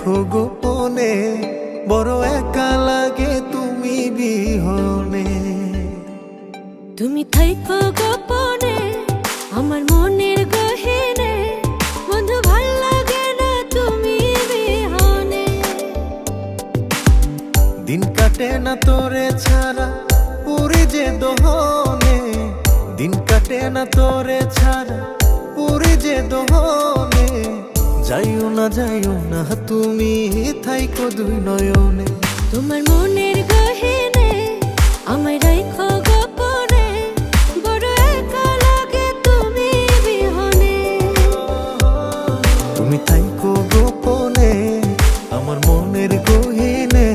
থাইকো গোপনে, বড় একা লাগে তুমি বিহনে। তুমি থাইকো গোপনে আমার মনের গহীনে, বন্ধু ভাল লাগে না তুমি বিহনে। দিন কাটে না তোরে ছাড়া পুরি যে দোহনে, দিন কাটে না তোরে ছাড়া পুরি যে দোহনে। যাইও না তুমি থাইকো দুই নয়নে। তোমার মনের গহীনে আমায় রাইখো গোপনে, বড় একা লাগে তুমি বিহনে। তুমি থাইকো গোপনে আমার মনের গহীনে,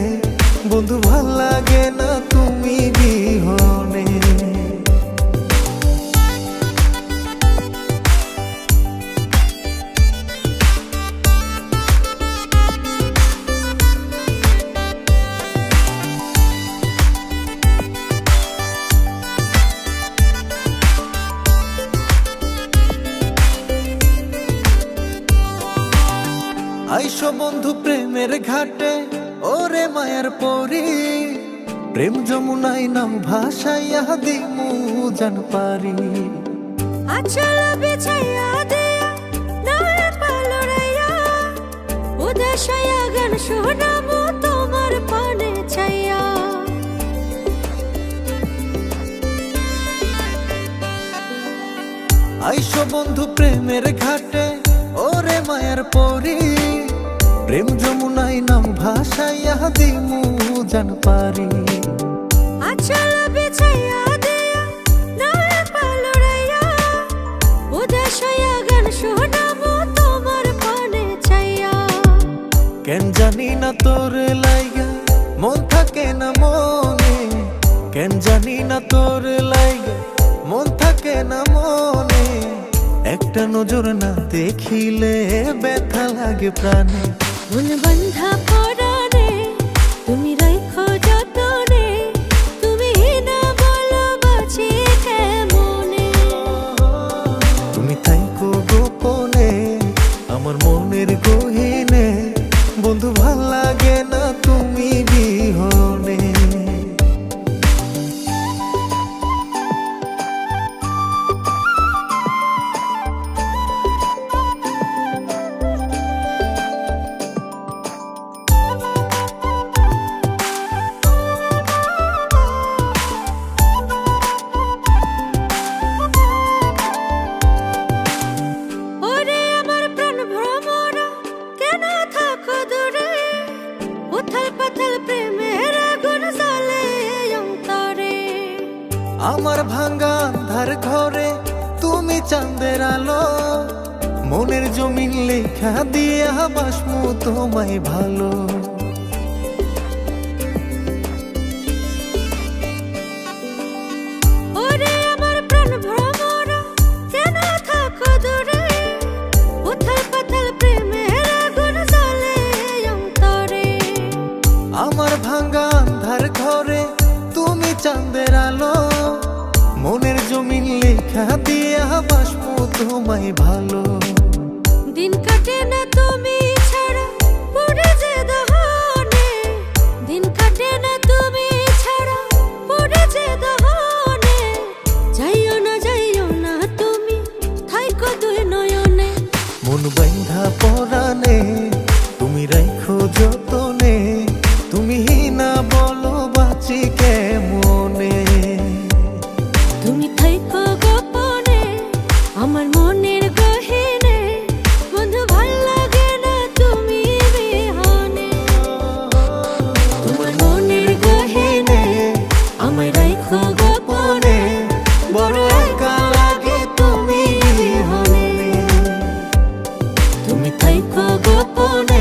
বন্ধু ভাল লাগে না তুমি বিহনে। আইসো বন্ধু প্রেমের ঘাটে ওরে মায়ার পরি, প্রেম যমুনায় নাম ভাসাইয়া দিমু জান পারি। আচল বিছাইয়া দিয়া নয় পালরাইয়া, উদাসায়া গান শোনাবো তোমার পানে চাইয়া। আইসো বন্ধু প্রেমের ঘাটে ওরে মায়ার পরি, প্রেম যমুনায় নাম ভাসাইয়া দিমু জান পারি। আচল বিছাইয়া দিয়া নয় পালরাইয়া, উদাসায়া গান শোনাবো তোমার পানে চাইয়া। কেন জানি না তোর লাইগা মন থাকে না মনে, কেন জানি না তোর লাইগা মন থাকে না মনে। একটা নজর না দেখিলে ব্যথা লাগে প্রাণে। মন বন্ধা পরানে তুমি রাইখো যতনে, তুমি না বলো বাঁচি কেমনে। তুমি থাইকো গোপনে আমার মনের গহীনে, বন্ধু ভাল লাগে না তুমি বিহনে। ওরে আমার প্রাণ ভ্রমরা কেন থাকো দূরে, উথাল পাথাল প্রেমের আগুন জ্বলে অন্তরে। আমার ভাঙ্গা আন্ধার ঘরে তুমি চাঁদের আলো, মনের জমিন লেখা দিয়া বাসমু তোমায় ভালো। ওরে আমার প্রাণ ভ্রমরা কেন থাকো দূরে, উথাল পাথাল প্রেমের আগুন জ্বলে অন্তরে। আমার ভাঙ্গা আন্ধার ঘরে তুমি চাঁদের আলো, মনের জমিন লেখা দিয়া বাসমু তোমায় ভালো। দিন কাটে না তুমি ছাড়া পড়ে যে দহনে, দিন কাটে না তুমি ছাড়া পড়ে যে দহনে। যাইও না তুমি থাইকো দুই নয়নে। মন বাইন্ধা পরানে তুমি রাইখো যতনে, তুমি না বলো বাঁচি কেমনে। তুমি থাইকো গোপনে আমার মনের গহীনে, বন্ধু ভাল লাগে না তুমি বিহনে। তোমার মনের গহীনে আমায় রাইখো গোপনে, বড় একা লাগে তুমি বিহনে। তুমি থাইকো গোপনে।